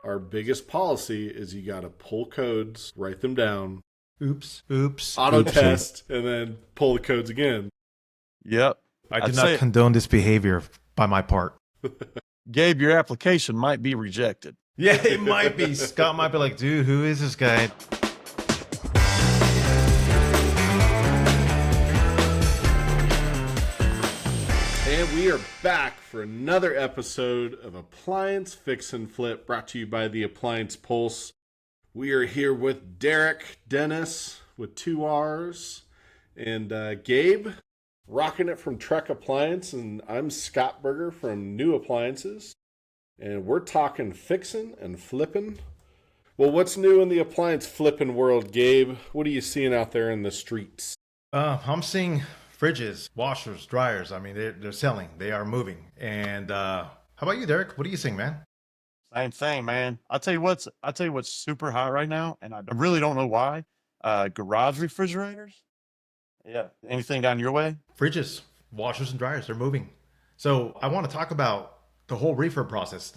Our biggest policy is you got to pull codes, write them down, Oops. auto test, and then pull the codes again. Yep. I do not condone this behavior by my part. Gabe, your application might be rejected. Yeah, it might be. Scott might be like, dude, who is this guy? And we are back for another episode of Appliance Fix and Flip, brought to you by the Appliance Pulse. We are here with Derek Dennis with 2 R's and Gabe rocking it from Trek Appliance, and I'm Scott Berger from New Appliances. And we're talking fixing and flipping. Well, what's new in the appliance flipping world, Gabe? What are you seeing out there in the streets? I'm seeing fridges, washers, dryers. I mean, they're selling. They are moving. And how about you, Derek? What are you seeing, man? Same thing, man. I'll tell you what's super hot right now, and I really don't know why. Garage refrigerators. Yeah. Anything down your way? Fridges, washers, and dryers. They're moving. So I want to talk about the whole refurb process.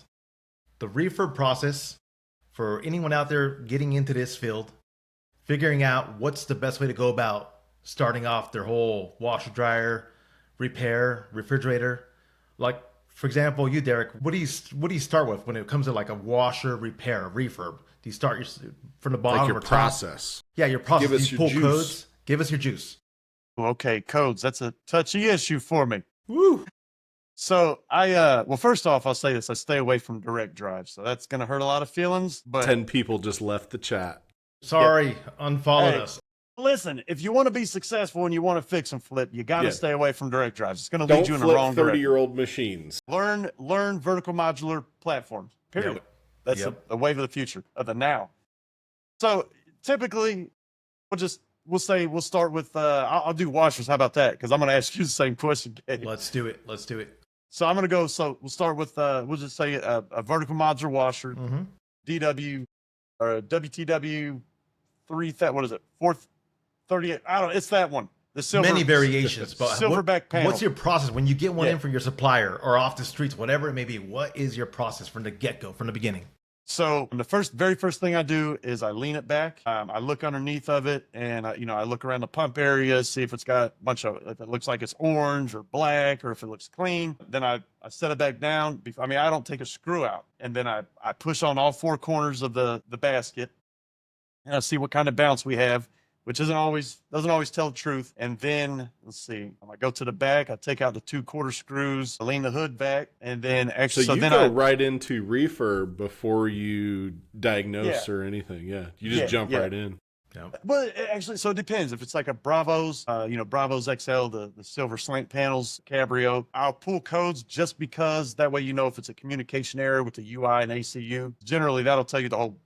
The refurb process for anyone out there getting into this field, figuring out what's the best way to go about starting off their whole washer, dryer, repair, refrigerator. Like, for example, you, Derek, what do you start with when it comes to like a washer, repair, refurb? Do you start from the bottom like your or top? Process? Yeah, your process. Give us you your pull juice. codes. Give us your juice. Okay, codes. That's a touchy issue for me. Woo! So well, first off, I'll say this: I stay away from direct drive, so that's gonna hurt a lot of feelings. But 10 people just left the chat. Sorry, unfollowed Hey, us. listen, if you want to be successful and you want to fix and flip, you got to stay away from direct drives. It's gonna lead Don't you in the flip wrong direction. 30-year-old machines. Learn vertical modular platforms. Period. Yep. That's Yep. the wave of the future of the now. So typically, we'll start with I'll do washers. How about that? Because I'm going to ask you the same question, Gabe. Let's do it. Let's do it. So I'm going to go. So we'll start with we'll just say a vertical modular washer, Mm-hmm. DW or WTW 438. I don't know. It's that one. The silver. Many variations, but silverback panel. What's your process when you get one in from your supplier or off the streets, whatever it may be? What is your process from the get-go, from the beginning? So the very first thing I do is I lean it back. I look underneath of it, and I look around the pump area, see if it's got a bunch of, if it looks like it's orange or black, or if it looks clean. Then I set it back down. I mean, I don't take a screw out, and then I push on all 4 corners of the basket, and I see what kind of bounce we have, which doesn't always tell the truth. And then let's see, I go to the back, I take out the 2 quarter screws, I lean the hood back, and then actually, So you then go right into refurb before you diagnose Yeah. or anything. Yeah, you just jump right in. Well, actually, so it depends. If it's like a Bravos, Bravos XL, the silver slant panels, Cabrio, I'll pull codes just because that way if it's a communication error with the UI and ACU. Generally, that'll tell you the whole,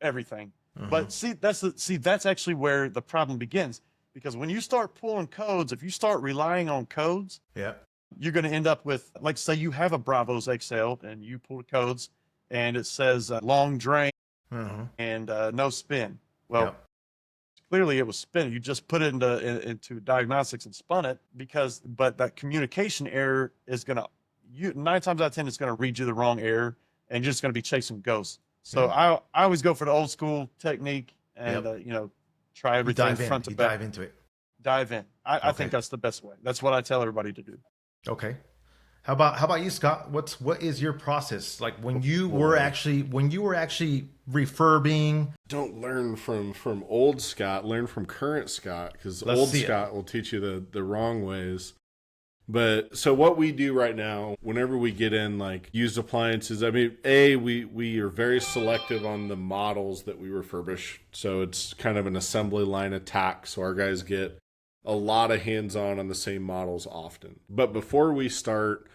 everything. Mhm. But that's actually where the problem begins, because when you start pulling codes, if you start relying on codes, Yeah. you're going to end up with, like, say you have a Bravos XL and you pull the codes and it says long drain and no spin. Well, clearly it was spin. You just put it into diagnostics and spun it but that communication error is going to, 9 times out of 10, it's going to read you the wrong error, and you're just going to be chasing ghosts. So I always go for the old school technique and, try everything front to back. Dive into it. Dive in. I think that's the best way. That's what I tell everybody to do. Okay. How about you, Scott? What is your process like when you were actually refurbing? Don't learn from old Scott. Learn from current Scott, because old Scott will teach you the wrong ways. But so what we do right now, whenever we get in like used appliances, I mean, we are very selective on the models that we refurbish. So it's kind of an assembly line attack. So our guys get a lot of hands-on on the same models often. But before we start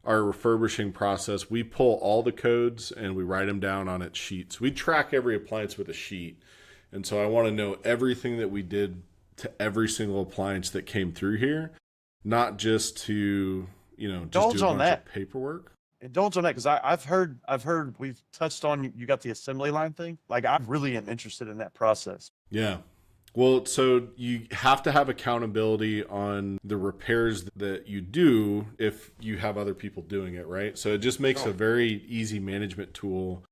our refurbishing process, we pull all the codes and we write them down on its sheets. We track every appliance with a sheet. And so I want to know everything that we did to every single appliance that came through here. Not just to, just do a bunch of paperwork. Indulge on that, because I've heard we've touched on, you got the assembly line thing. Like, I really am interested in that process. Yeah. Well, so you have to have accountability on the repairs that you do if you have other people doing it, right? So it just makes a very easy management tool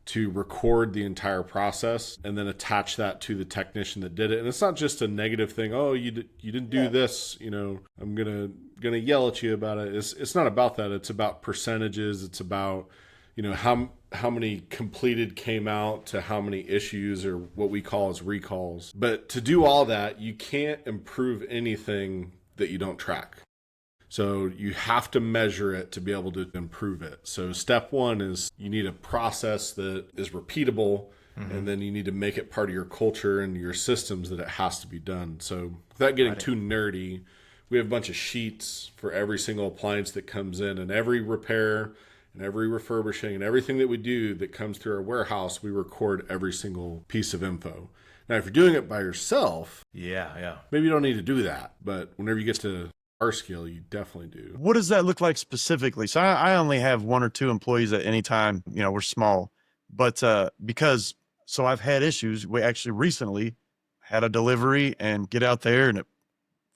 to record the entire process and then attach that to the technician that did it. And it's not just a negative thing. Oh, you didn't do this. You know, I'm gonna yell at you about it. It's not about that. It's about percentages. It's about, you know, how many completed came out to how many issues, or what we call as recalls. But to do all that, you can't improve anything that you don't track. So you have to measure it to be able to improve it. So step one is you need a process that is repeatable, and then you need to make it part of your culture and your systems that it has to be done. So without getting too nerdy, we have a bunch of sheets for every single appliance that comes in, and every repair and every refurbishing and everything that we do that comes through our warehouse, we record every single piece of info. Now, if you're doing it by yourself, maybe you don't need to do that. But whenever you get to our scale, you definitely do. What does that look like specifically? So I only have 1 or 2 employees at any time. You know, we're small, but so I've had issues. We actually recently had a delivery and get out there, and the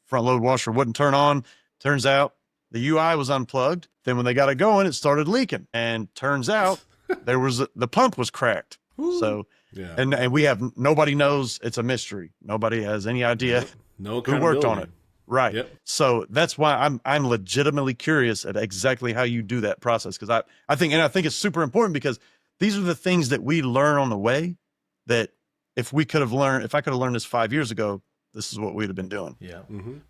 front load washer wouldn't turn on. Turns out the UI was unplugged. Then when they got it going, it started leaking, and turns out the pump was cracked. So and we have, nobody knows. It's a mystery. Nobody has any idea who worked on it. Right. Yep. So that's why I'm legitimately curious at exactly how you do that process. Because I think it's super important, because these are the things that we learn on the way that if I could have learned this 5 years ago, this is what we'd have been doing. Yeah.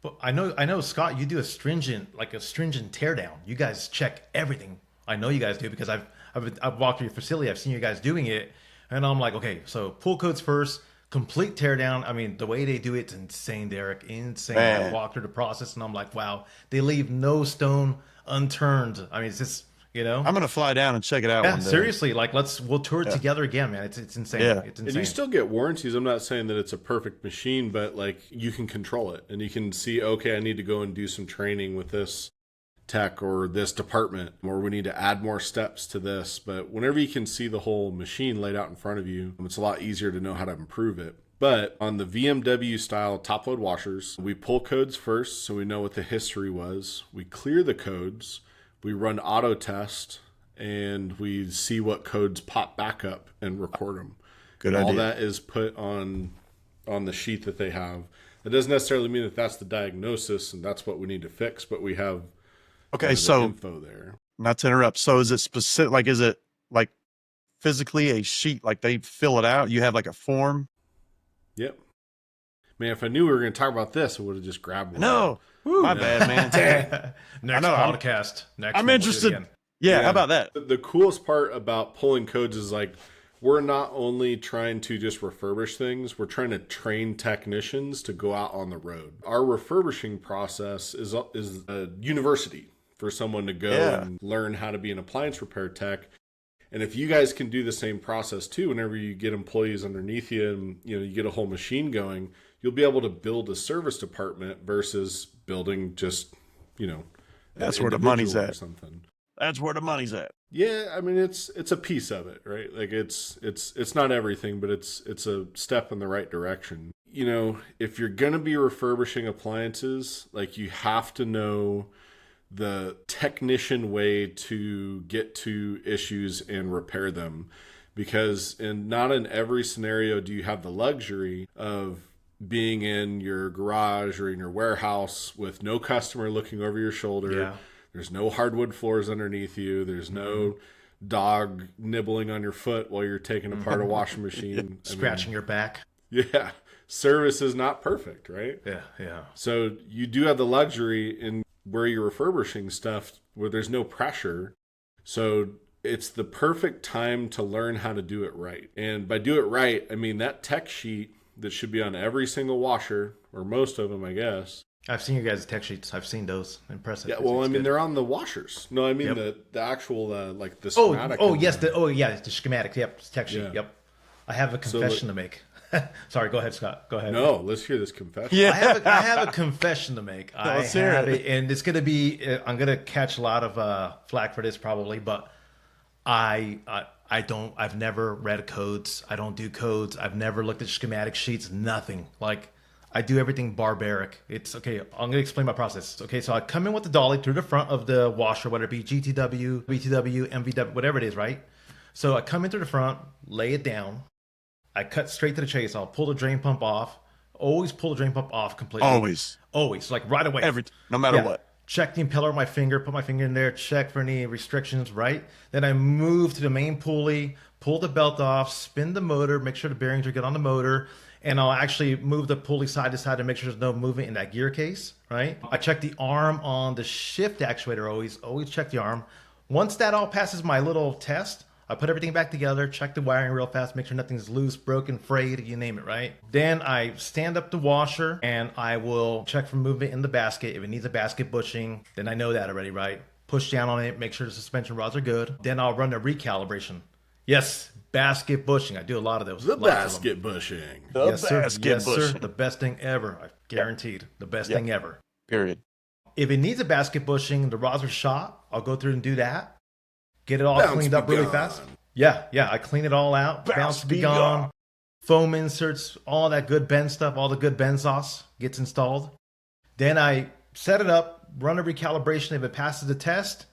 But I know, Scott, you do a stringent teardown. You guys check everything. I know you guys do, because I've walked through your facility. I've seen you guys doing it, and I'm like, okay, so pull codes first. Complete teardown. I mean, the way they do it's insane, Derek. Insane. I walked through the process, and I'm like, wow, they leave no stone unturned. I mean, it's just, you know. I'm gonna fly down and check it out. Yeah, one day. Seriously, like we'll tour it together again, man. It's insane. Yeah. It's insane. And you still get warranties. I'm not saying that it's a perfect machine, but like you can control it, and you can see, okay, I need to go and do some training with this tech or this department, or we need to add more steps to this. But whenever you can see the whole machine laid out in front of you, it's a lot easier to know how to improve it. But on the VMW style top load washers, we pull codes first so we know what the history was. We clear the codes, we run auto test, and we see what codes pop back up and record them. Good idea. All that is put on the sheet that they have. It doesn't necessarily mean that that's the diagnosis and that's what we need to fix, but we have so info there. Not to interrupt. So is it specific? Like, is it like physically a sheet? Like they fill it out? You have like a form? Yep. Man, if I knew we were going to talk about this, I would have just grabbed one. No. My bad, man. Next podcast. I'm interested. Yeah, how about that? The coolest part about pulling codes is like, we're not only trying to just refurbish things, we're trying to train technicians to go out on the road. Our refurbishing process is a university for someone to go and learn how to be an appliance repair tech. And if you guys can do the same process too, whenever you get employees underneath you and you get a whole machine going, you'll be able to build a service department versus building just, that's where the money's at. Something. That's where the money's at. Yeah, I mean it's a piece of it, right? Like it's not everything, but it's a step in the right direction. If you're gonna be refurbishing appliances, like you have to know the technician way to get to issues and repair them, because not in every scenario do you have the luxury of being in your garage or in your warehouse with no customer looking over your shoulder. Yeah. There's no hardwood floors underneath you. There's no dog nibbling on your foot while you're taking apart a washing machine. Scratching your back. Yeah. Service is not perfect, right? Yeah. So you do have the luxury in where you're refurbishing stuff where there's no pressure. So it's the perfect time to learn how to do it right. And by do it right, I mean that tech sheet that should be on every single washer, or most of them, I guess. I've seen your guys' tech sheets. I've seen those. Impressive. Yeah, well, I mean, they're on the washers. No, I mean the actual, like the schematic. The schematic. Yep, tech sheet. Yeah. Yep. I have a confession to make. Sorry, go ahead, Scott. Go ahead. No, let's hear this confession. Yeah. I have a confession to make. Let's hear it. And it's going to be, I'm going to catch a lot of flack for this probably, but I I've never read codes. I don't do codes. I've never looked at schematic sheets, nothing. Like, I do everything barbaric. It's okay. I'm going to explain my process. Okay. So I come in with the dolly through the front of the washer, whether it be GTW, BTW, MVW, whatever it is, right? So I come in through the front, lay it down. I cut straight to the chase. I'll pull the drain pump off. Always pull the drain pump off completely. Always. Like right away. No matter what. Check the impeller with my finger, put my finger in there, check for any restrictions, right? Then I move to the main pulley, pull the belt off, spin the motor, make sure the bearings are good on the motor, and I'll actually move the pulley side to side to make sure there's no movement in that gear case, right? I check the arm on the shift actuator, always check the arm. Once that all passes my little test, I put everything back together, check the wiring real fast, make sure nothing's loose, broken, frayed, you name it, right? Then I stand up the washer and I will check for movement in the basket. If it needs a basket bushing, then I know that already, right? Push down on it, make sure the suspension rods are good. Then I'll run a recalibration. Yes, basket bushing. I do a lot of those. The basket bushing. Yes, sir. Yes, sir. The best thing ever. I guaranteed. The best thing ever. Period. If it needs a basket bushing, the rods are shot, I'll go through and do that. Get it all cleaned up really fast. Yeah. I clean it all out. Bounce be gone. Foam inserts, all that good bend stuff, all the good bend sauce gets installed. Then I set it up, run a recalibration. If it passes the test,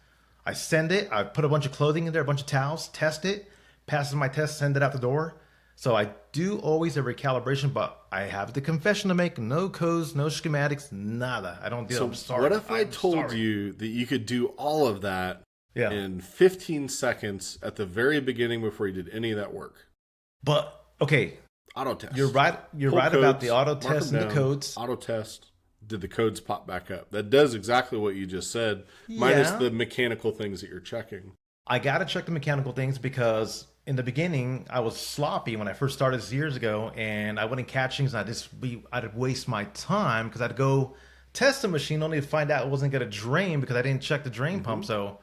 I send it. I put a bunch of clothing in there, a bunch of towels, test it. Passes my test, send it out the door. So I do always a recalibration, but I have the confession to make. No codes, no schematics, nada. I don't do it. So I'm sorry. what if I told you that you could do all of that in 15 seconds at the very beginning before you did any of that work? But, okay. Auto test. You're right codes, about the auto test and the codes. Auto test. Did the codes pop back up? That does exactly what you just said, minus the mechanical things that you're checking. I got to check the mechanical things because in the beginning, I was sloppy when I first started this years ago, and I wouldn't catch things. I'd waste my time because I'd go test the machine only to find out it wasn't going to drain because I didn't check the drain pump. So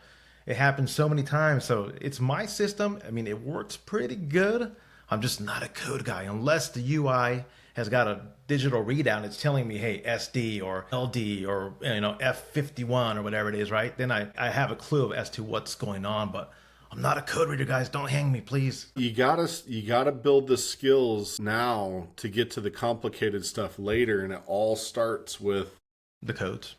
it happened so many times. So it's my system. I mean, it works pretty good. I'm just not a code guy unless the UI has got a digital readout. It's telling me, hey, SD or LD or F51 or whatever it is, right? Then I have a clue as to what's going on, but I'm not a code reader, guys. Don't hang me, please. You gotta build the skills now to get to the complicated stuff later, and it all starts with the codes.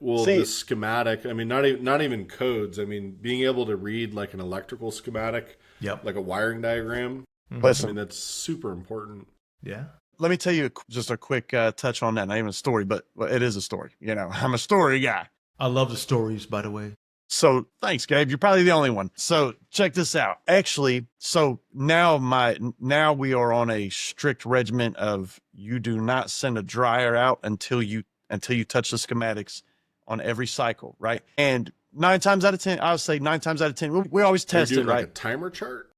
Well, the schematic. I mean, not even codes. I mean, being able to read like an electrical schematic, like a wiring diagram. Listen, I mean, that's super important. Yeah. Let me tell you just a quick touch on that. Not even a story, but it is a story. I'm a story guy. I love the stories, by the way. So thanks, Gabe. You're probably the only one. So check this out. Actually, so now we are on a strict regimen of you do not send a dryer out until you touch the schematics on every cycle, right? And 9 times out of 10, I would say 9 times out of 10, we always test it, right? Like a timer chart?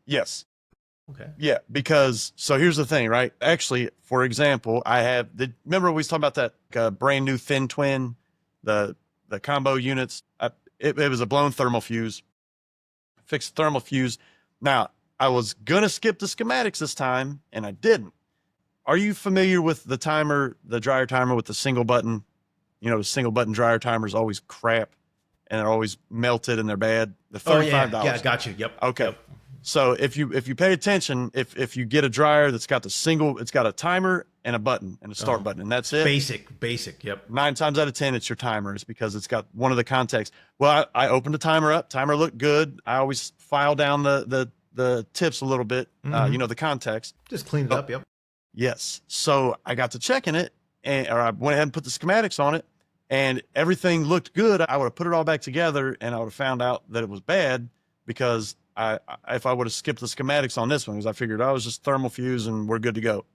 Yes. Okay. Yeah, because so here's the thing, right? Actually, for example, remember we was talking about that brand new thin twin, the combo units. It was a blown thermal fuse. Fixed the thermal fuse. Now, I was going to skip the schematics this time, and I didn't. Are you familiar with the timer, the dryer timer with the single button? The single button dryer timer is always crap, and they're always melted and they're bad. The $35. Yeah, got you. Yep. Okay. Yep. So if you pay attention, if you get a dryer that's got it's got a timer and a button and a start button, and that's it. Basic. Yep. 9 times out of 10, it's your timer. It's because it's got one of the contacts. Well, I opened the timer up. Timer looked good. I always file down the tips a little bit. The contacts. Just clean it up. Yep. Yes. So I got to checking it, or I went ahead and put the schematics on it, and everything looked good. I would have put it all back together, and I would have found out that it was bad because if I would have skipped the schematics on this one, because I figured I was just thermal fuse and we're good to go.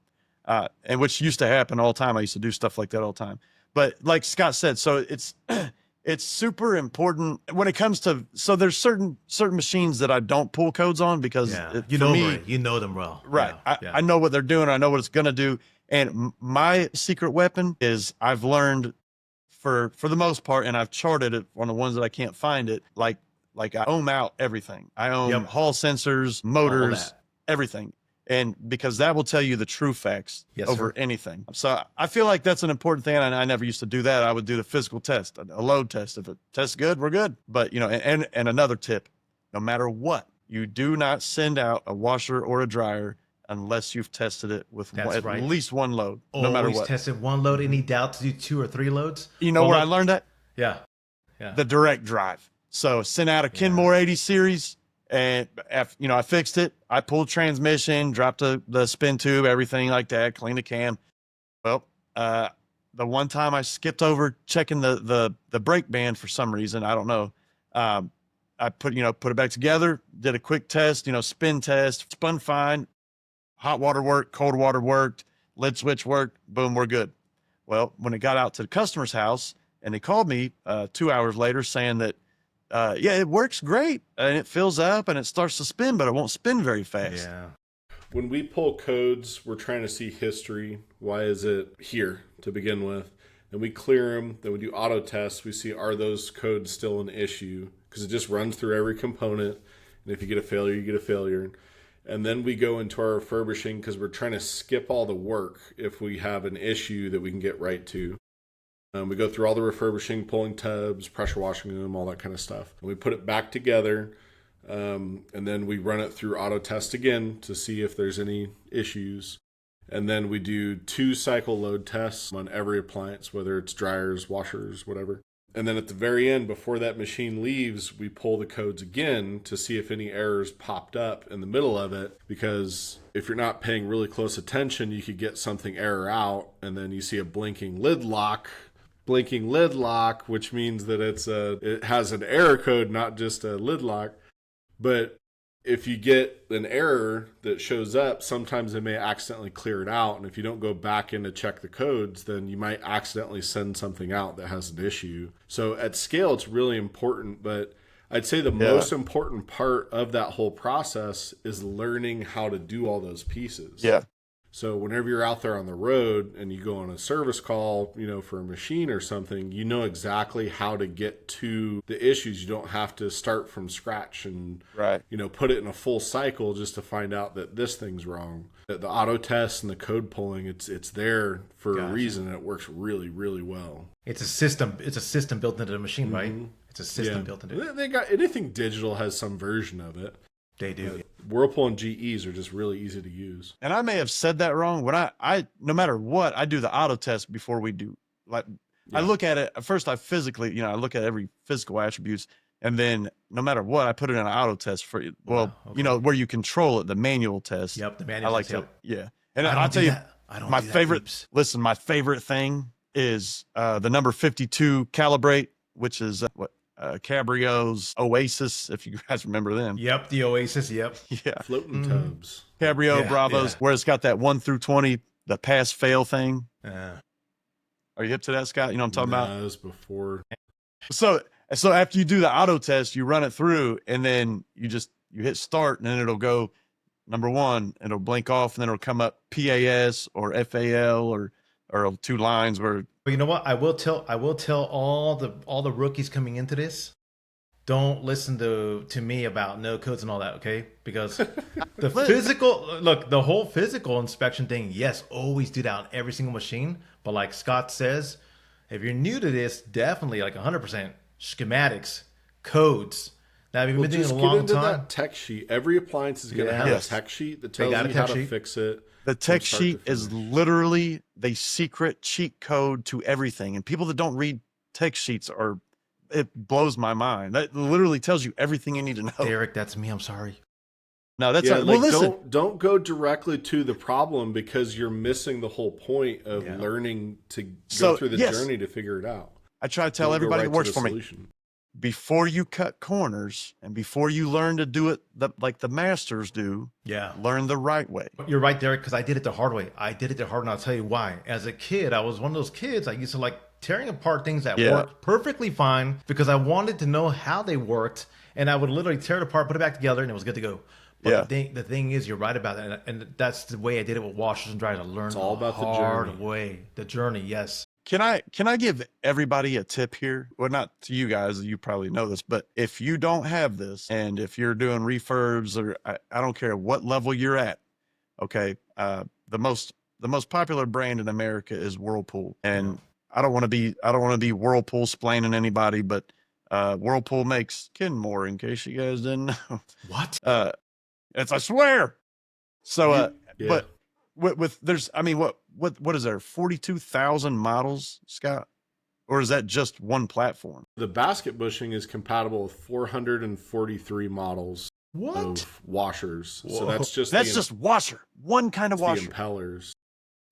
And which used to happen all the time. I used to do stuff like that all the time. But like Scott said, so it's super important when it comes to, so there's certain machines that I don't pull codes on because you know them well. Right. I know what they're doing. I know what it's going to do. And my secret weapon is I've learned for the most part, and I've charted it on the ones that I can't find it, like I own out everything. I own hall sensors, motors, everything. And because that will tell you the true facts over anything. So I feel like that's an important thing. And I never used to do that. I would do the physical test, a load test. If it tests good, we're good. But, and another tip, no matter what, You do not send out a washer or a dryer unless you've tested it with at least one load, no matter what. Always tested one load. Any doubt to do 2 or 3 loads? You know where I learned that? Yeah. The direct drive. So sent out a Kenmore 80 series, and I fixed it. I pulled transmission, dropped the spin tube, everything like that, cleaned the cam. Well, the one time I skipped over checking the brake band for some reason, I don't know. I put it back together, did a quick test, spin test, spun fine. Hot water worked, cold water worked, lid switch worked, boom, we're good. Well, when it got out to the customer's house and they called me 2 hours later saying that, it works great and it fills up and it starts to spin, but it won't spin very fast. Yeah. When we pull codes, we're trying to see history. Why is it here to begin with? And we clear them. Then we do auto tests. We see, are those codes still an issue? Because it just runs through every component. And if you get a failure, you get a failure. And then we go into our refurbishing because we're trying to skip all the work if we have an issue that we can get right to. We go through all the refurbishing, pulling tubs, pressure washing them, all that kind of stuff. And we put it back together, and then we run it through auto test again to see if there's any issues. And then we do 2 cycle load tests on every appliance, whether it's dryers, washers, whatever. And then at the very end, before that machine leaves, we pull the codes again to see if any errors popped up in the middle of it. Because if you're not paying really close attention, you could get something error out, and then you see a blinking lid lock, which means that it has an error code, not just a lid lock. But if you get an error that shows up, sometimes they may accidentally clear it out. And if you don't go back in to check the codes, then you might accidentally send something out that has an issue. So at scale, it's really important. But I'd say the most important part of that whole process is learning how to do all those pieces. Yeah. So whenever you're out there on the road and you go on a service call, for a machine or something, you know exactly how to get to the issues. You don't have to start from scratch and, put it in a full cycle just to find out that this thing's wrong. The auto test and the code pulling, it's there for a reason, and it works really, really well. It's a system. It's a system built into the machine, right? It's a system built into it. They got anything digital has some version of it. They do. Whirlpool and GEs are just really easy to use. And I may have said that wrong. When I no matter what, I do the auto test before we do. I look at it first. I physically, I look at every physical attributes, and then no matter what, I put it in an auto test for you. Well, where you control it, the manual test. Yep, the manual. I like test, to, And I'll tell you, my favorite. Listen, my favorite thing is the number 52 calibrate, which is Cabrio's Oasis, if you guys remember them. Yep, the Oasis. Yep. Yeah. Floating tubs. Cabrio Bravos, where it's got that 1 through 20, the pass fail thing. Are you hip to that, Scott? You know what I'm talking about? That was before. So after you do the auto test, you run it through, and then you hit start, and then it'll go number 1, it'll blink off, and then it'll come up PAS or FAL or 2 lines where. But you know what? I will tell all the rookies coming into this, don't listen to me about no codes and all that, okay? Because the whole physical inspection thing, yes, always do that on every single machine. But like Scott says, if you're new to this, definitely like 100% schematics, codes. Now, if you've been doing it a long time, that tech sheet. Every appliance is going to have a tech sheet that tells you how to fix it. The tech sheet is literally the secret cheat code to everything. And people that don't read tech sheets it blows my mind. That literally tells you everything you need to know. Derek, that's me. I'm sorry. No, that's not. Well, listen. Don't go directly to the problem because you're missing the whole point of learning to go through the journey to figure it out. I try to tell everybody that works for me. Before you cut corners and before you learn to do it like the masters do, learn the right way. You're right, Derek, because I did it the hard way. And I'll tell you why. As a kid, I was one of those kids. I used to like tearing apart things that worked perfectly fine because I wanted to know how they worked, and I would literally tear it apart, put it back together, and it was good to go. But the thing is, you're right about that, and that's the way I did it with washers and dryers. I learned all about the hard way. The journey, yes. Can I give everybody a tip here? Well, not to you guys, you probably know this, but if you don't have this, and if you're doing refurbs, or I don't care what level you're at, okay, the most popular brand in America is Whirlpool, and I don't want to be Whirlpool splaining anybody, but Whirlpool makes Kenmore, in case you guys didn't know. What? I swear. So, Yeah. but with there's, I mean, what is there? 42,000 models, Scott? Or is that just one platform? The basket bushing is compatible with 443 models What? of washers. Whoa. So that's just just washer. One kind of the washer. impellers.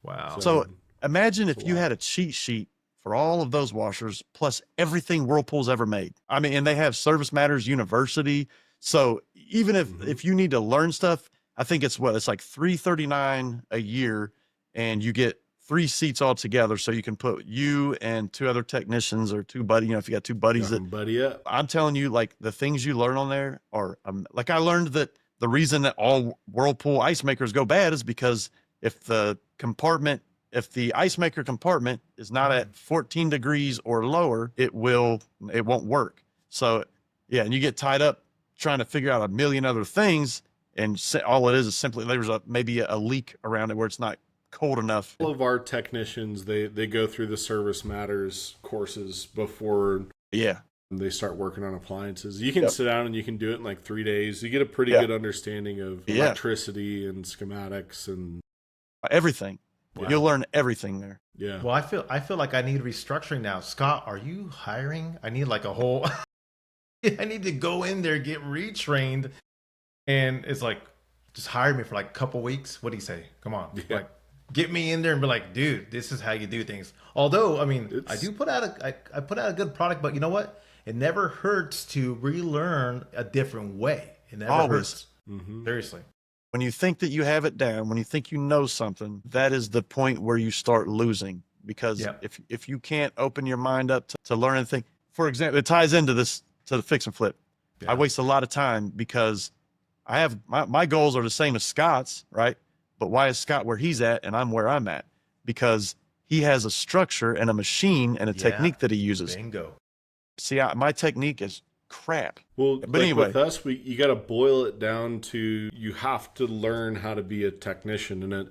Wow. So imagine if a you lot. had a cheat sheet for all of those washers plus everything Whirlpool's ever made. I mean, and they have Service Matters University. So even if you need to learn stuff, I think it's like $339 a year, and you get 3 seats all together. So you can put you and 2 other technicians or 2 buddies. You know, if you got 2 buddies buddy up. I'm telling you, like the things you learn on there are like I learned that the reason that all Whirlpool ice makers go bad is because if the ice maker compartment is not at 14 degrees or lower, it won't work. So yeah, and you get tied up trying to figure out a million other things, and all it is simply there's maybe a leak around it where it's not cold enough. All of our technicians, they go through the Service Matters courses before they start working on appliances. You can sit down and you can do it in like 3 days. You get a pretty good understanding of electricity and schematics and everything. Wow. You'll learn everything there. Yeah. Well, I feel like I need restructuring now. Scott, are you hiring? I need like a whole I need to go in there, get retrained. And it's like, just hire me for like a couple weeks. What do you say? Come on. Yeah. Like, get me in there and be like, dude, this is how you do things. Although, I mean, I do put out I put out a good product, but you know what? It never hurts to relearn a different way. It never hurts. Seriously. When you think that you have it down, when you think you know something, that is the point where you start losing. Because if you can't open your mind up to learn anything, for example, it ties into this, to the fix and flip. I waste a lot of time because I have my goals are the same as Scott's, right? But why is Scott where he's at and I'm where I'm at? Because he has a structure and a machine and a technique that he uses. Bingo. See, my technique is crap. Well, but anyway, with us, you got to boil it down to you have to learn how to be a technician in it.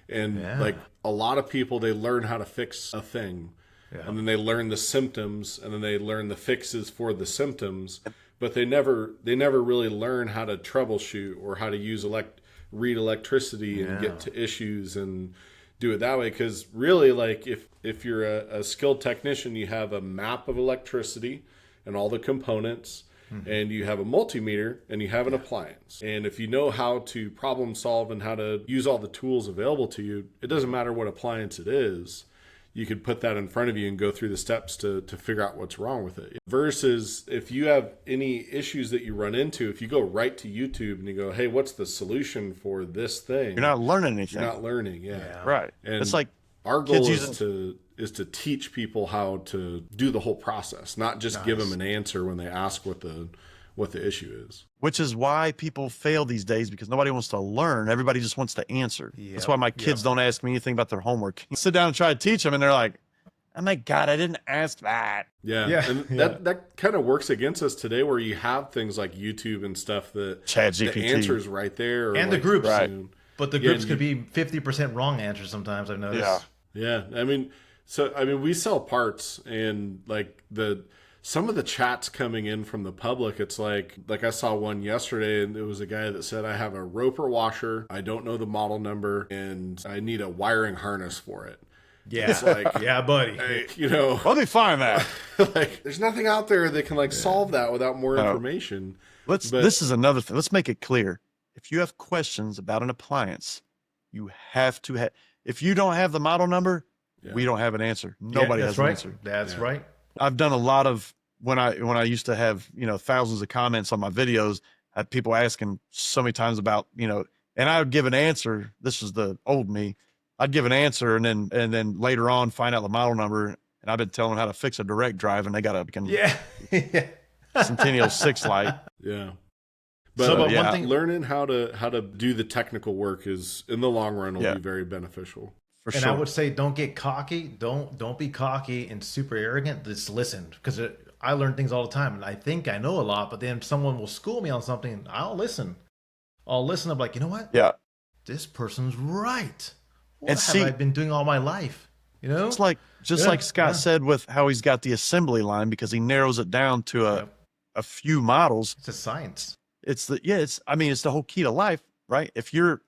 And like a lot of people, they learn how to fix a thing. And then they learn the symptoms, and then they learn the fixes for the symptoms, but they never really learn how to troubleshoot or how to use read electricity and get to issues and do it that way. Because really, like if you're a skilled technician, you have a map of electricity and all the components, and you have a multimeter and you have an appliance. And if you know how to problem solve and how to use all the tools available to you, it doesn't matter what appliance it is. You could put that in front of you and go through the steps to figure out what's wrong with it. Versus if you have any issues that you run into, if you go right to YouTube and you go, hey, what's the solution for this thing? You're not learning anything. You're not learning, Right. And it's like our goal is to teach people how to do the whole process, not just give them an answer when they ask what the issue is. Which is why people fail these days, because nobody wants to learn. Everybody just wants to answer. That's why my kids don't ask me anything about their homework. I sit down and try to teach them, and they're like, oh my God, I didn't ask that. And that kind of works against us today, where you have things like YouTube and stuff that ChatGPT. the answer's right there. And the groups. Right. But the groups could be 50% wrong answers sometimes, I've noticed. Yeah. I mean, we sell parts, and like some of the chats coming in from the public, it's like I saw one yesterday, and it was a guy that said, I have a Roper washer, I don't know the model number, and I need a wiring harness for it. Yeah. It's like, yeah, buddy. Hey, let me find that. like, there's nothing out there that can solve that without more information. This is another thing. Let's make it clear. If you have questions about an appliance, you have to if you don't have the model number, we don't have an answer. Nobody has an answer. That's right. I've done a lot of when I used to have, thousands of comments on my videos, I had people asking so many times about, and I would give an answer. This is the old me. I'd give an answer and then later on find out the model number. And I've been telling them how to fix a direct drive, and they got a Centennial 6 light. Yeah. But one thing, learning how to do the technical work is in the long run will be very beneficial. For and sure. I would say, don't get cocky. Don't be cocky and super arrogant. Just listen, because I learn things all the time, and I think I know a lot. But then someone will school me on something, and I'll listen. I'm like, you know what? Yeah. This person's right. What have I been doing all my life? You know, just like Scott said with how he's got the assembly line, because he narrows it down to a few models. It's a science. It's the whole key to life, right? If you're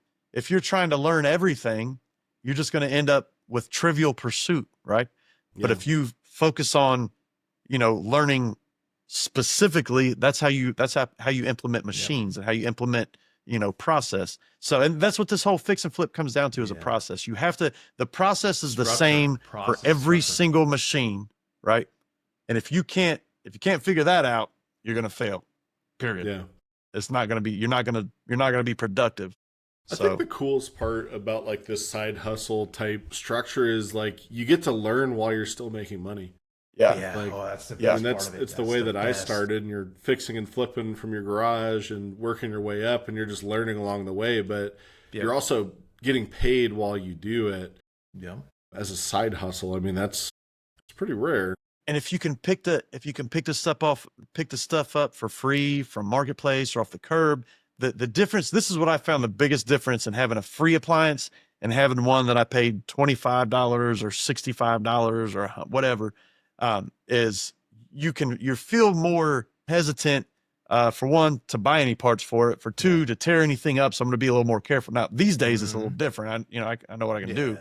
trying to learn everything, you're just going to end up with trivial pursuit, right? Yeah. But if you focus on, learning specifically, that's how you implement machines and how you implement, process. So, and that's what this whole fix and flip comes down to, is a process. You have to, the process is the same for every single machine, right? And if you can't figure that out, you're going to fail, period. Yeah. It's not going to be, you're not going to be productive. I think the coolest part about like this side hustle type structure is like you get to learn while you're still making money. Yeah. Like, that's the best and part of it. it's the way that I started, and you're fixing and flipping from your garage and working your way up, and you're just learning along the way, but you're also getting paid while you do it. Yeah. As a side hustle. I mean, it's pretty rare. And if you can pick the stuff up for free from Marketplace or off the curb, the difference, this is what I found the biggest difference in having a free appliance and having one that I paid $25 or $65 or whatever, is you feel more hesitant, for one, to buy any parts for it, for two, to tear anything up. So I'm going to be a little more careful. Now, these days it's a little different. I know what I can do.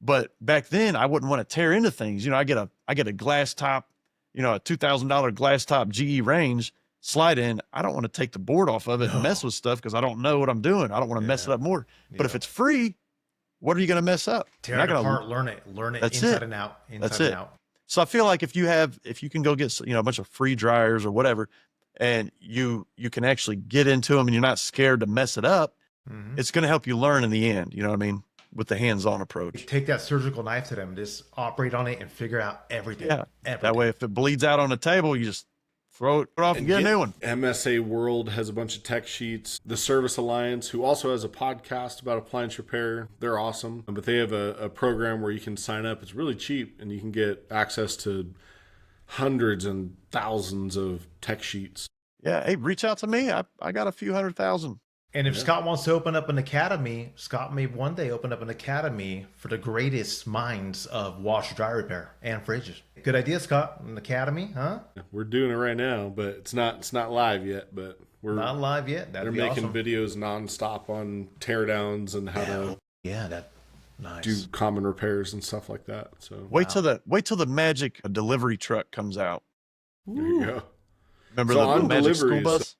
But back then I wouldn't want to tear into things. I get a glass top, a $2,000 glass top GE range slide in. I don't want to take the board off of it and mess with stuff because I don't know what I'm doing. I don't want to mess it up more. But if it's free, what are you going to mess up? Tear it apart, learn it inside and out. That's it. So I feel like if you can go get, a bunch of free dryers or whatever, and you can actually get into them and you're not scared to mess it up, it's going to help you learn in the end. You know what I mean? With the hands-on approach. Take that surgical knife to them, just operate on it and figure out everything. Yeah. That way, if it bleeds out on the table, you just throw it off and get a new one. MSA World has a bunch of tech sheets. The Service Alliance, who also has a podcast about appliance repair, they're awesome. But they have a program where you can sign up. It's really cheap, and you can get access to hundreds and thousands of tech sheets. Yeah. Hey, reach out to me. I got a few 100,000. And if Scott wants to open up an academy, Scott may one day open up an academy for the greatest minds of washer dryer repair and fridges. Good idea, Scott. An academy, huh? We're doing it right now, but it's not live yet. But we're not live yet. They're making videos nonstop on teardowns and how to do common repairs and stuff like that. So wait till the magic delivery truck comes out. There you go. Remember the magic school bus?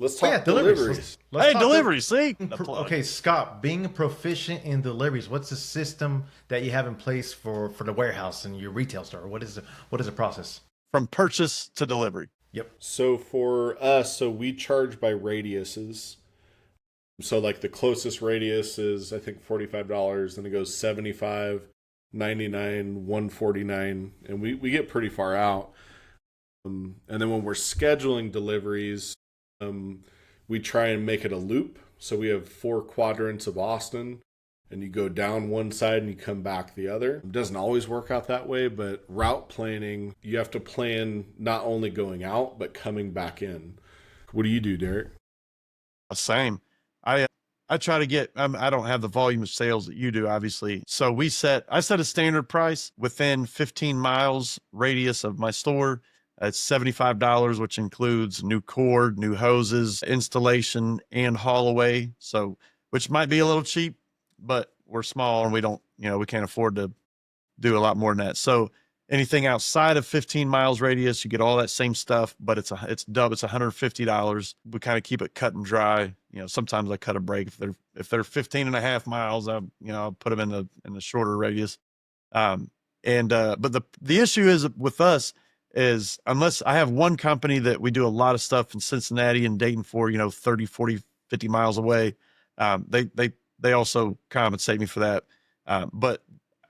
Let's talk deliveries. Deliveries. See? Okay, Scott, being proficient in deliveries, what's the system that you have in place for the warehouse and your retail store? What is the process? From purchase to delivery. Yep. So for us, we charge by radiuses. So like the closest radius is, I think, $45, then it goes $75, $99, $149, and we get pretty far out. And then when we're scheduling deliveries, we try and make it a loop. So we have 4 quadrants of Austin, and you go down one side and you come back the other. It doesn't always work out that way, but route planning, you have to plan not only going out, but coming back in. What do you do, Derek? Same. I try to get, I don't have the volume of sales that you do, obviously. So I set a standard price within 15 miles radius of my store. It's $75, which includes new cord, new hoses, installation, and haul away. So, which might be a little cheap, but we're small and we don't, we can't afford to do a lot more than that. So anything outside of 15 miles radius, you get all that same stuff, but it's $150. We kind of keep it cut and dry. Sometimes I cut a break if they're 15 and a half miles, I'll put them in the shorter radius. But the issue is with us, is unless I have one company that we do a lot of stuff in Cincinnati and Dayton for, 30, 40, 50 miles away. They also compensate me for that. But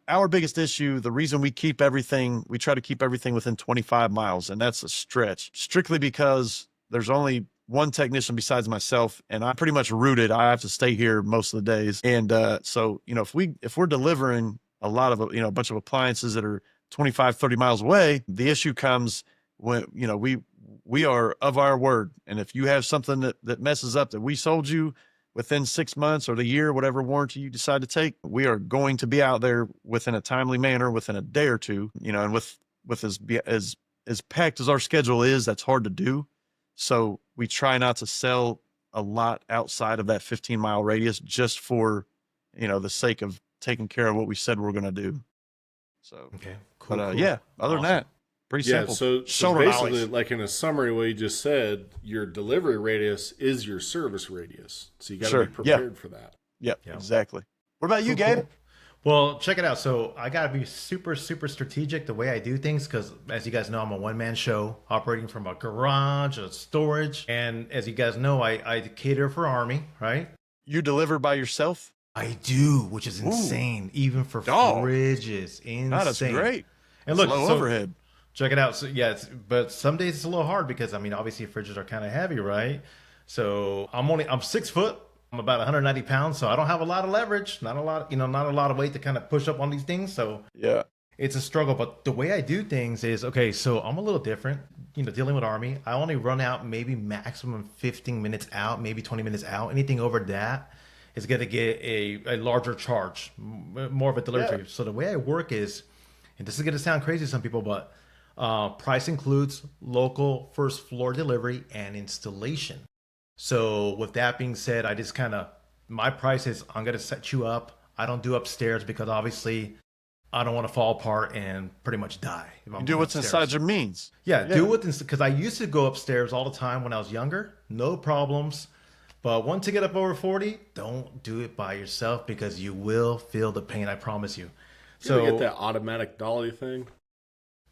our biggest issue, the reason we try to keep everything within 25 miles, and that's a stretch, strictly because there's only one technician besides myself, and I'm pretty much rooted. I have to stay here most of the days. And so, if we're delivering a lot of, a bunch of appliances that are 25, 30 miles away, the issue comes when, we are of our word. And if you have something that messes up that we sold you, within 6 months or the year, whatever warranty you decide to take, we are going to be out there within a timely manner, within a day or two, and with as packed as our schedule is, that's hard to do. So we try not to sell a lot outside of that 15-mile radius just for, the sake of taking care of what we said we're going to do. So, okay, cool. But cool. yeah, other than that, pretty simple. So Shoulder basically, dollies. like in a summary, what you just said, your delivery radius is your service radius. So you got to be prepared for that. Yep, exactly. What about you, Gabe? Cool. Well, check it out. So I got to be super, super strategic the way I do things because, as you guys know, I'm a one-man show operating from a garage, a storage. And as you guys know, I cater for Army, right? You deliver by yourself? I do, which is insane, even for fridges. Insane. Oh, that's great. And look, low overhead. Check it out. So yeah, but some days it's a little hard because obviously fridges are kind of heavy, right? So I'm 6 foot. I'm about 190 pounds, so I don't have a lot of leverage. Not a lot, not a lot of weight to kind of push up on these things. So yeah, it's a struggle. But the way I do things is so I'm a little different. Dealing with Army, I only run out maybe maximum 15 minutes out, maybe 20 minutes out. Anything over that is going to get a larger charge, more of a delivery. So the way I work is, and this is going to sound crazy to some people, but price includes local first floor delivery and installation. So with that being said, I just my price is I'm going to set you up. I don't do upstairs because obviously I don't want to fall apart and pretty much die. You do what's inside your means. Yeah, do what, because I used to go upstairs all the time when I was younger. No problems. But once you get up over 40, don't do it by yourself because you will feel the pain, I promise you. So you get that automatic dolly thing?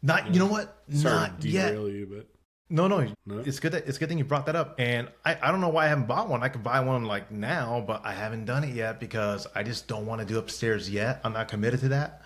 You know what? Sorry Not to yet. derail you, but No. It's good thing you brought that up. And I don't know why I haven't bought one. I could buy one like now, but I haven't done it yet because I just don't want to do upstairs yet. I'm not committed to that.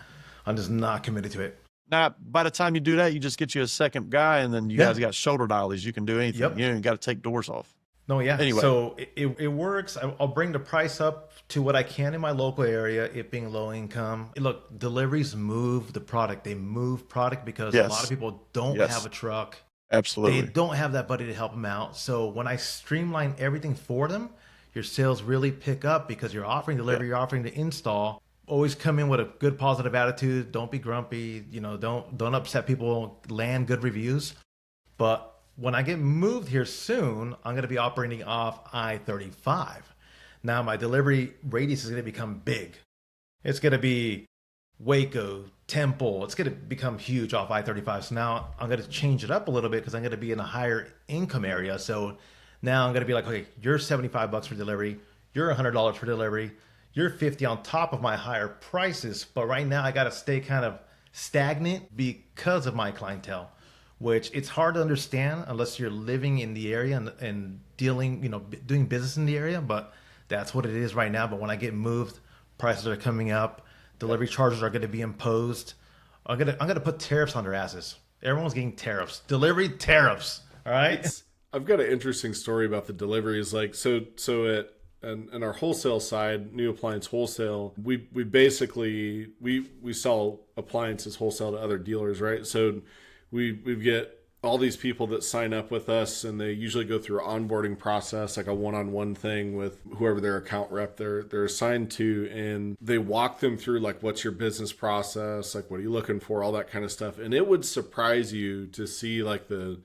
I'm just not committed to it. Now, by the time you do that, you just get you a second guy, and then you guys got shoulder dollies. You can do anything. Yep. You got to take doors off. No, yeah. Anyway. So it works. I'll bring the price up to what I can in my local area, it being low income. Look, deliveries move the product. They move product because a lot of people don't have a truck. Absolutely. They don't have that buddy to help them out. So when I streamline everything for them, your sales really pick up because you're offering delivery, you're offering to install. Always come in with a good positive attitude. Don't be grumpy. Don't upset people. Land good reviews. But when I get moved here soon, I'm going to be operating off I-35. Now my delivery radius is going to become big. It's going to be Waco, Temple. It's going to become huge off I-35. So now I'm going to change it up a little bit because I'm going to be in a higher income area. So now I'm going to be like, okay, you're $75 for delivery. You're $100 for delivery. You're 50 on top of my higher prices. But right now I got to stay kind of stagnant because of my clientele, which it's hard to understand unless you're living in the area and dealing, doing business in the area. But that's what it is right now. But when I get moved, prices are coming up. Delivery charges are going to be imposed. I'm gonna put tariffs on their asses. Everyone's getting tariffs. Delivery tariffs. All right. I've got an interesting story about the deliveries. Like so at and our wholesale side, new appliance wholesale, we basically we sell appliances wholesale to other dealers, right? So we get all these people that sign up with us, and they usually go through an onboarding process, like a one-on-one thing with whoever their account rep they're assigned to, and they walk them through like, what's your business process, like what are you looking for, all that kind of stuff. And it would surprise you to see like the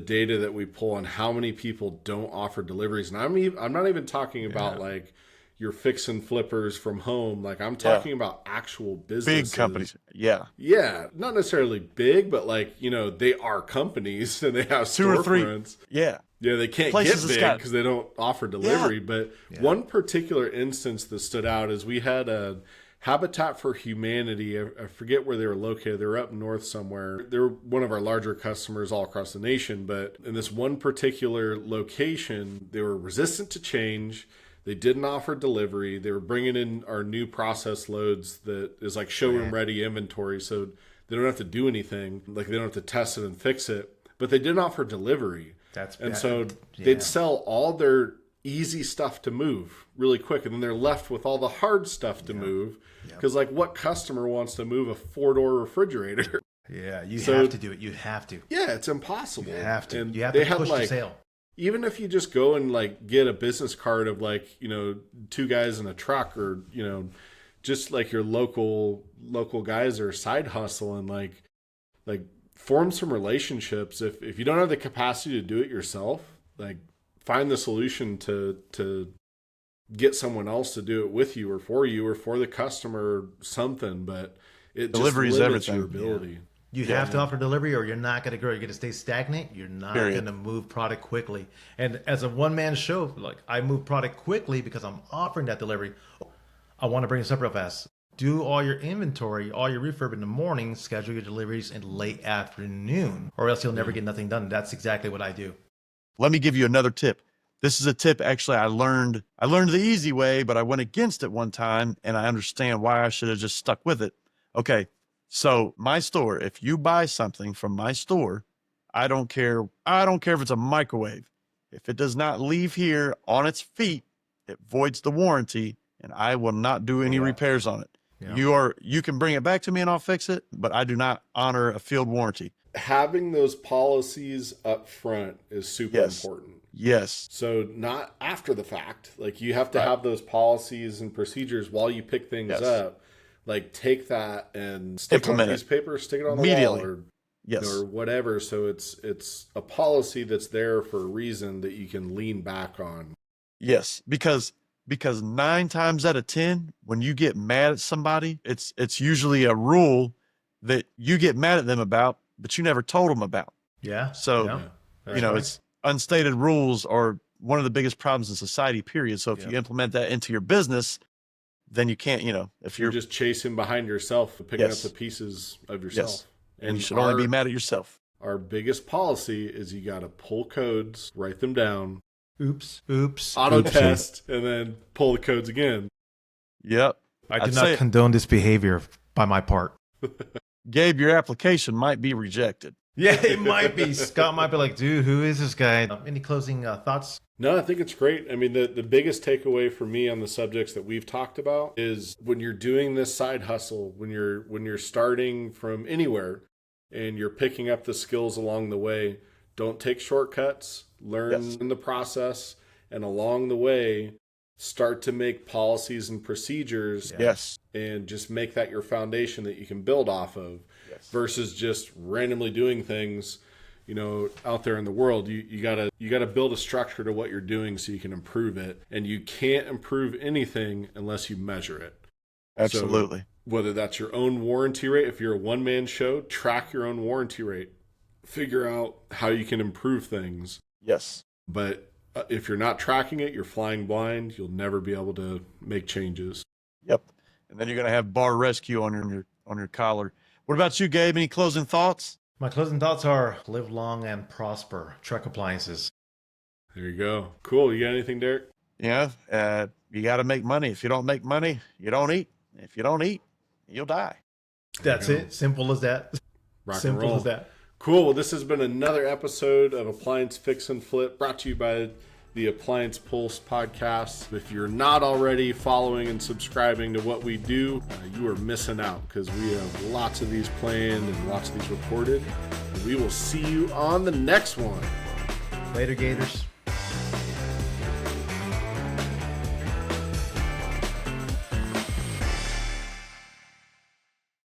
data that we pull on how many people don't offer deliveries. And I'm not even talking about like your fix and flippers from home. Like I'm talking about actual businesses. Big companies. Yeah. Yeah. Not necessarily big, but like, they are companies and they have two or three. Yeah. Yeah. They can't Places get big because they don't offer delivery. But one particular instance that stood out is we had a Habitat for Humanity. I forget where they were located. They were up north somewhere. They were one of our larger customers all across the nation. But in this one particular location, they were resistant to change. They didn't offer delivery. They were bringing in our new process loads that is like showroom ready inventory. So they don't have to do anything. Like they don't have to test it and fix it. But they didn't offer delivery. So they'd sell all their easy stuff to move really quick. And then they're left with all the hard stuff to move. Because like what customer wants to move a 4-door refrigerator? Yeah, you have to do it. You have to. Yeah, it's impossible. You have to. And you have to push the sale. even if you just go and like get a business card of like, you know, 2 guys in a truck, or, you know, just like your local guys or side hustle, and like form some relationships. If you don't have the capacity to do it yourself, like find the solution to get someone else to do it with you or for the customer or something. But it Delivery just is limits everything. your ability. You have to offer delivery, or you're not going to grow. You're going to stay stagnant. You're not going to move product quickly. And as a one-man show, like I move product quickly because I'm offering that delivery. I want to bring this up real fast. Do all your inventory, all your refurb in the morning, schedule your deliveries in late afternoon, or else you'll never get nothing done. That's exactly what I do. Let me give you another tip. This is a tip actually I learned the easy way, but I went against it one time, and I understand why I should have just stuck with it. Okay. So my store, if you buy something from my store, I don't care if it's a microwave. If it does not leave here on its feet, it voids the warranty, and I will not do any repairs on it. Yeah. You can bring it back to me and I'll fix it, but I do not honor a field warranty. Having those policies up front is super important. Yes. So not after the fact. Like you have to have those policies and procedures while you pick things up. Like take that and stick it on a piece of paper, stick it on the wall, or whatever. So it's a policy that's there for a reason that you can lean back on. Yes, because 9 times out of 10, when you get mad at somebody, it's usually a rule that you get mad at them about, but you never told them about. Yeah. So it's unstated rules are one of the biggest problems in society. Period. So if you implement that into your business, then you can't, if you're just chasing behind yourself, picking up the pieces of yourself. And you should only be mad at yourself. Our biggest policy is you got to pull codes, write them down. Oops. Auto test, and then pull the codes again. Yep. I do not condone this behavior by my part. Gabe, your application might be rejected. Yeah, it might be. Scott might be like, dude, who is this guy? Any closing thoughts? No, I think it's great. I mean, the biggest takeaway for me on the subjects that we've talked about is when you're doing this side hustle, when you're starting from anywhere and you're picking up the skills along the way, don't take shortcuts, learn in the process, and along the way, start to make policies and procedures. Yes. And just make that your foundation that you can build off of versus just randomly doing things, out there in the world. You gotta build a structure to what you're doing so you can improve it. And you can't improve anything unless you measure it. Absolutely. So whether that's your own warranty rate, if you're a one-man show, track your own warranty rate. Figure out how you can improve things. Yes. But if you're not tracking it, you're flying blind. You'll never be able to make changes. Yep. And then you're going to have bar rescue on your collar. What about you, Gabe? Any closing thoughts? My closing thoughts are live long and prosper. Truck Appliances. There you go. Cool. You got anything, Derek? Yeah. You got to make money. If you don't make money, you don't eat. If you don't eat, you'll die. That's it. Simple as that. Simple as that. Cool. Well, this has been another episode of Appliance Fix and Flip, brought to you by the Appliance Pulse podcast. If you're not already following and subscribing to what we do, you are missing out because we have lots of these planned and lots of these recorded. And we will see you on the next one. Later, Gators.